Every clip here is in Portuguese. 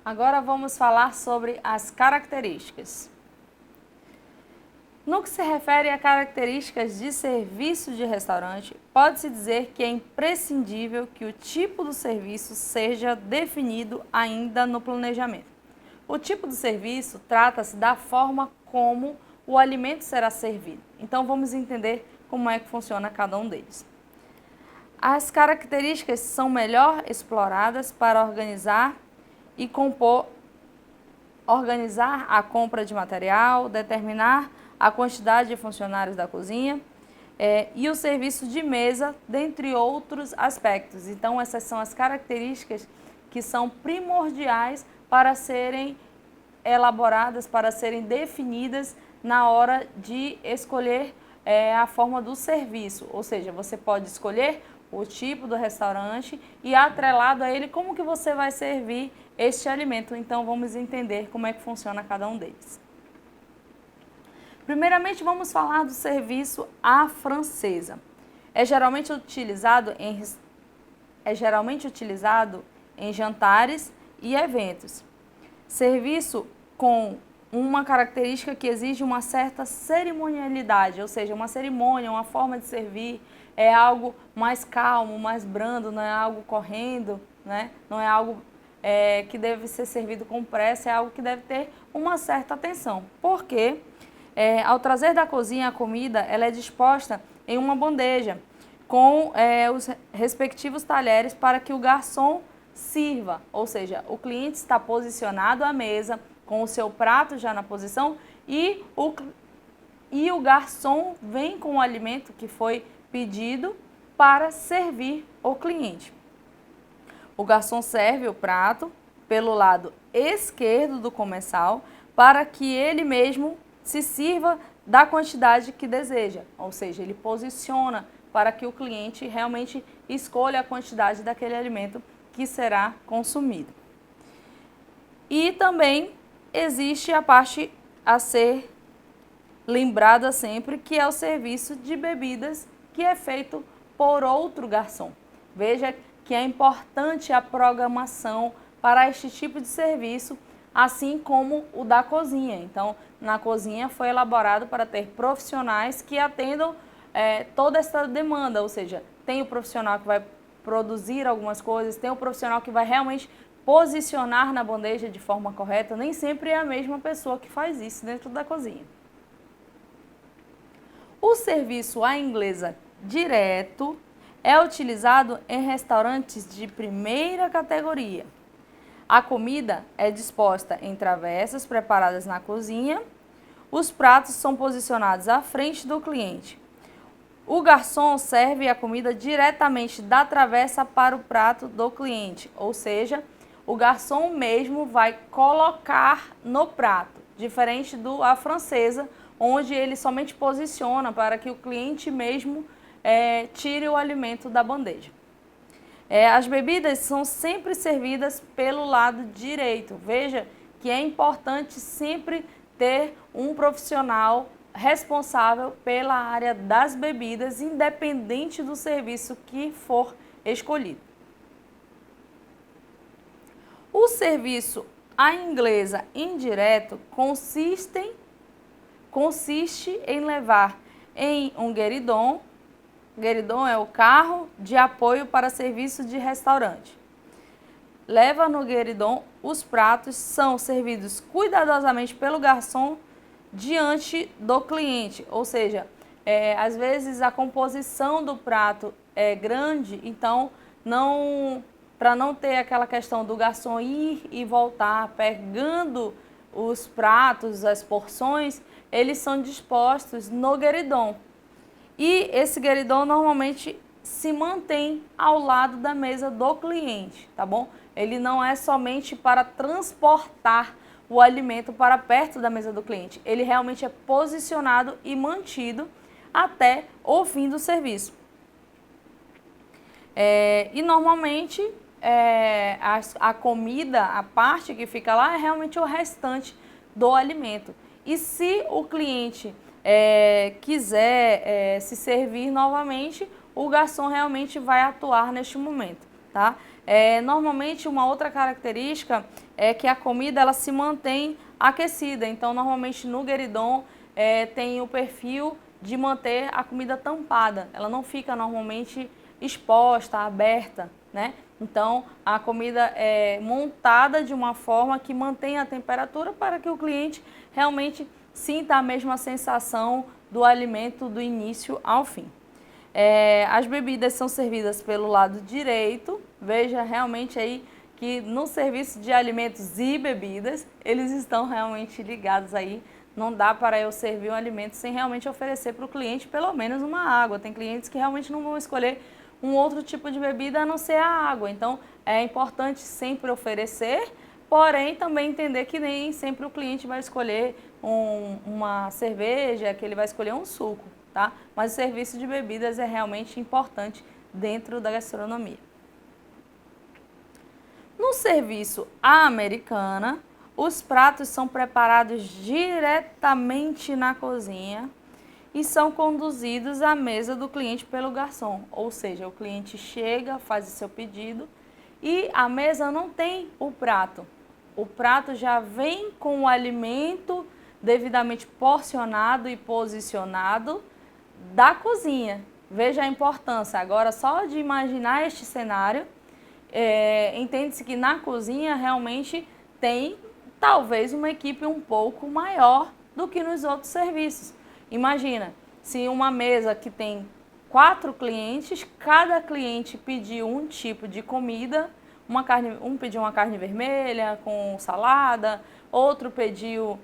Agora vamos falar sobre as características. No que se refere a características de serviço de restaurante, pode-se dizer que é imprescindível que o tipo do serviço seja definido ainda no planejamento. O tipo do serviço trata-se da forma como o alimento será servido. Então vamos entender como é que funciona cada um deles. As características são melhor exploradas para organizar a compra de material, determinar a quantidade de funcionários da cozinha e o serviço de mesa, dentre outros aspectos. Então, essas são as características que são primordiais para serem elaboradas, para serem definidas na hora de escolher a forma do serviço. Ou seja, você pode escolher o tipo do restaurante e atrelado a ele como que você vai servir este alimento. Então, vamos entender como é que funciona cada um deles. Primeiramente, vamos falar do serviço à francesa. É geralmente utilizado em jantares e eventos. Serviço com uma característica que exige uma certa cerimonialidade, ou seja, uma cerimônia, uma forma de servir, é algo mais calmo, mais brando, não é algo correndo, né? Não é algo que deve ser servido com pressa, é algo que deve ter uma certa atenção. Porque ao trazer da cozinha a comida, ela é disposta em uma bandeja com os respectivos talheres para que o garçom sirva, ou seja, o cliente está posicionado à mesa com o seu prato já na posição e o garçom vem com o alimento que foi pedido para servir o cliente. O garçom serve o prato pelo lado esquerdo do comensal para que ele mesmo se sirva da quantidade que deseja, ou seja, ele posiciona para que o cliente realmente escolha a quantidade daquele alimento que será consumido. E também existe a parte a ser lembrada sempre, que é o serviço de bebidas, que é feito por outro garçom. Veja que é importante a programação para este tipo de serviço, assim como o da cozinha. Então, na cozinha foi elaborado para ter profissionais que atendam toda essa demanda, ou seja, tem o profissional que vai produzir algumas coisas, tem o profissional que vai realmente posicionar na bandeja de forma correta, nem sempre é a mesma pessoa que faz isso dentro da cozinha. O serviço à inglesa direto é utilizado em restaurantes de primeira categoria. A comida é disposta em travessas preparadas na cozinha. Os pratos são posicionados à frente do cliente. O garçom serve a comida diretamente da travessa para o prato do cliente, ou seja, o garçom mesmo vai colocar no prato, diferente do à francesa, onde ele somente posiciona para que o cliente mesmo tire o alimento da bandeja. As bebidas são sempre servidas pelo lado direito. Veja que é importante sempre ter um profissional responsável pela área das bebidas, independente do serviço que for escolhido. O serviço à inglesa indireto consiste em levar em um gueridon. Gueridon é o carro de apoio para serviço de restaurante. Leva no gueridon, os pratos são servidos cuidadosamente pelo garçom diante do cliente, ou seja, às vezes a composição do prato é grande, então para não ter aquela questão do garçom ir e voltar pegando os pratos, as porções, eles são dispostos no gueridon. E esse gueridon normalmente se mantém ao lado da mesa do cliente, tá bom? Ele não é somente para transportar o alimento para perto da mesa do cliente. Ele realmente é posicionado e mantido até o fim do serviço. E normalmente a comida, a parte que fica lá é realmente o restante do alimento. E se o cliente quiser se servir novamente, o garçom realmente vai atuar neste momento, tá? Normalmente, uma outra característica é que a comida ela se mantém aquecida. Então, normalmente no gueridon tem o perfil de manter a comida tampada. Ela não fica normalmente exposta, aberta, né? Então, a comida é montada de uma forma que mantém a temperatura para que o cliente realmente sinta a mesma sensação do alimento do início ao fim. As bebidas são servidas pelo lado direito. Veja realmente aí que no serviço de alimentos e bebidas, eles estão realmente ligados aí. Não dá para eu servir um alimento sem realmente oferecer para o cliente pelo menos uma água. Tem clientes que realmente não vão escolher um outro tipo de bebida a não ser a água. Então, é importante sempre oferecer, porém também entender que nem sempre o cliente vai escolher uma cerveja, que ele vai escolher um suco, tá? Mas o serviço de bebidas é realmente importante dentro da gastronomia. No serviço à americana, os pratos são preparados diretamente na cozinha e são conduzidos à mesa do cliente pelo garçom. Ou seja, o cliente chega, faz o seu pedido e a mesa não tem o prato. O prato já vem com o alimento devidamente porcionado e posicionado da cozinha. Veja a importância. Agora, só de imaginar este cenário, entende-se que na cozinha realmente tem talvez uma equipe um pouco maior do que nos outros serviços. Imagina, se uma mesa que tem 4 clientes, cada cliente pediu um tipo de comida, um pediu uma carne vermelha com salada, outro pediu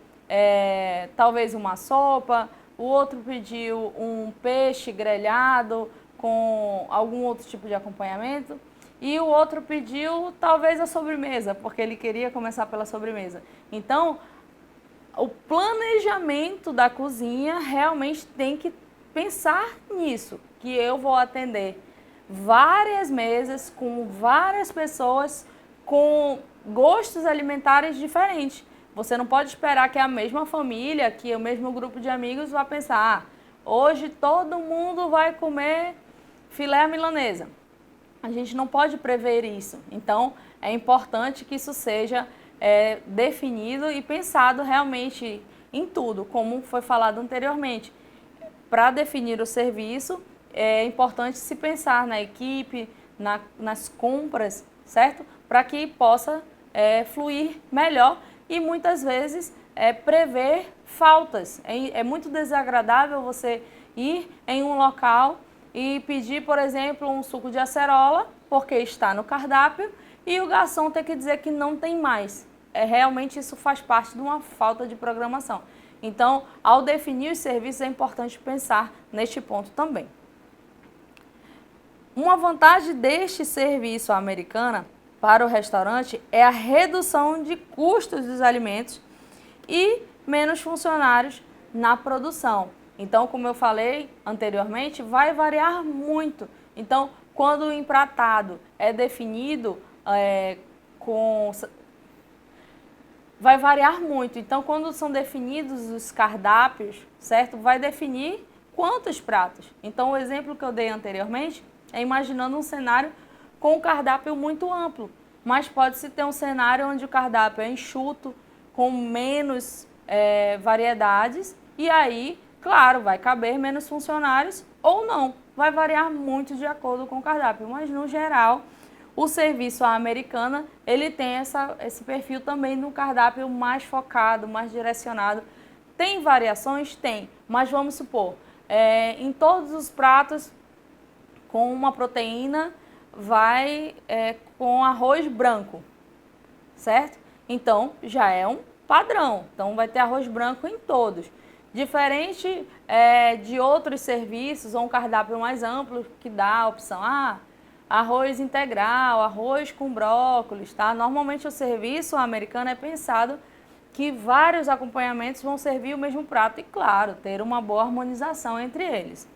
talvez uma sopa, o outro pediu um peixe grelhado com algum outro tipo de acompanhamento e o outro pediu talvez a sobremesa, porque ele queria começar pela sobremesa. Então, o planejamento da cozinha realmente tem que pensar nisso, que eu vou atender várias mesas com várias pessoas com gostos alimentares diferentes. Você não pode esperar que a mesma família, que o mesmo grupo de amigos vá pensar, hoje todo mundo vai comer filé à milanesa. A gente não pode prever isso. Então, é importante que isso seja definido e pensado realmente em tudo, como foi falado anteriormente. Para definir o serviço, é importante se pensar na equipe, nas compras, certo? Para que possa fluir melhor e muitas vezes prever faltas. É muito desagradável você ir em um local e pedir, por exemplo, um suco de acerola, porque está no cardápio, e o garçom ter que dizer que não tem mais. Realmente isso faz parte de uma falta de programação. Então, ao definir os serviços, é importante pensar neste ponto também. Uma vantagem deste serviço à americana para o restaurante é a redução de custos dos alimentos e menos funcionários na produção. Então, como eu falei anteriormente, vai variar muito. Então, quando o empratado é definido vai variar muito. Então, quando são definidos os cardápios, certo? Vai definir quantos pratos. Então, o exemplo que eu dei anteriormente é imaginando um cenário com um cardápio muito amplo. Mas pode-se ter um cenário onde o cardápio é enxuto, com menos variedades, e aí, claro, vai caber menos funcionários ou não. Vai variar muito de acordo com o cardápio, mas no geral, o serviço à americana, ele tem esse perfil também no cardápio mais focado, mais direcionado. Tem variações? Tem, mas vamos supor, em todos os pratos com uma proteína vai com arroz branco, certo? Então, já é um padrão, então vai ter arroz branco em todos. Diferente de outros serviços ou um cardápio mais amplo que dá a opção, arroz integral, arroz com brócolis, tá? Normalmente o serviço americano é pensado que vários acompanhamentos vão servir o mesmo prato e, claro, ter uma boa harmonização entre eles.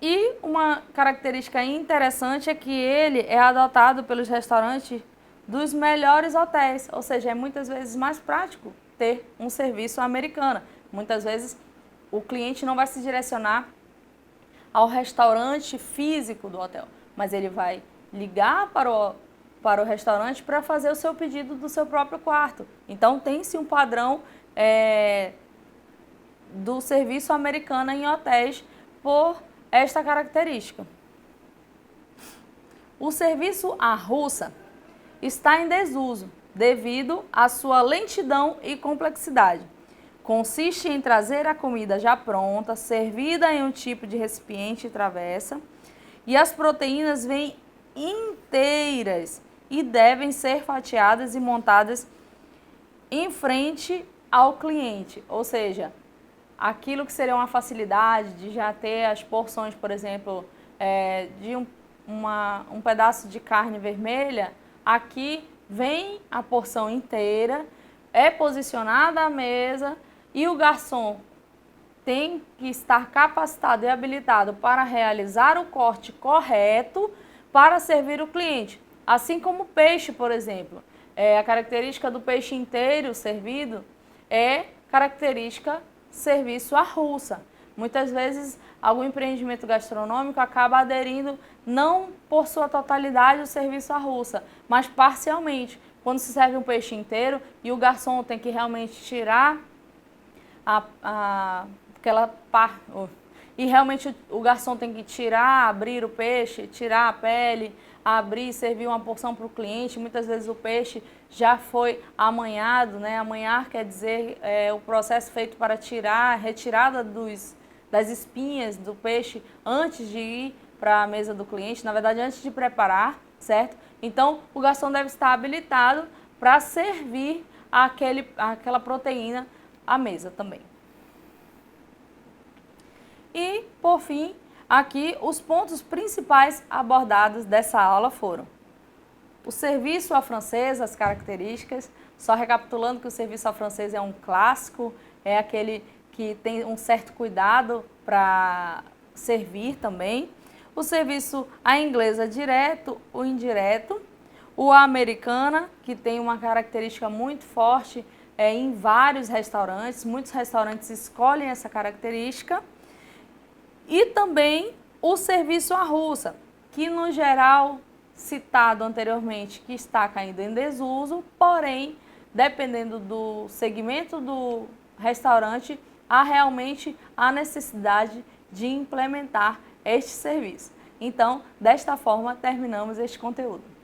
E uma característica interessante é que ele é adotado pelos restaurantes dos melhores hotéis, ou seja, é muitas vezes mais prático ter um serviço americano. Muitas vezes o cliente não vai se direcionar ao restaurante físico do hotel, mas ele vai ligar para o restaurante para fazer o seu pedido do seu próprio quarto. Então, tem-se um padrão do serviço americano em hotéis por esta característica. O serviço à russa está em desuso devido à sua lentidão e complexidade. Consiste em trazer a comida já pronta, servida em um tipo de recipiente travessa, e as proteínas vêm inteiras e devem ser fatiadas e montadas em frente ao cliente, ou seja, aquilo que seria uma facilidade de já ter as porções, por exemplo, de um pedaço de carne vermelha, aqui vem a porção inteira, é posicionada à mesa e o garçom tem que estar capacitado e habilitado para realizar o corte correto para servir o cliente. Assim como o peixe, por exemplo. A característica do peixe inteiro servido é característica serviço à russa. Muitas vezes, algum empreendimento gastronômico acaba aderindo, não por sua totalidade, o serviço à russa, mas parcialmente. Quando se serve um peixe inteiro e o garçom tem que realmente tirar aquela parte, e realmente o garçom tem que tirar, abrir o peixe, tirar a pele, abrir e servir uma porção para o cliente. Muitas vezes o peixe já foi amanhado, né? Amanhar quer dizer o processo feito para retirada das espinhas do peixe antes de ir para a mesa do cliente, na verdade antes de preparar, certo? Então o garçom deve estar habilitado para servir aquela proteína à mesa também. E, por fim, aqui os pontos principais abordados dessa aula foram o serviço à francesa, as características, só recapitulando que o serviço à francesa é um clássico, é aquele que tem um certo cuidado para servir também. O serviço à inglesa direto, o indireto, o à americana, que tem uma característica muito forte em vários restaurantes, muitos restaurantes escolhem essa característica. E também o serviço à russa, que no geral, citado anteriormente, que está caindo em desuso, porém, dependendo do segmento do restaurante, há realmente a necessidade de implementar este serviço. Então, desta forma, terminamos este conteúdo.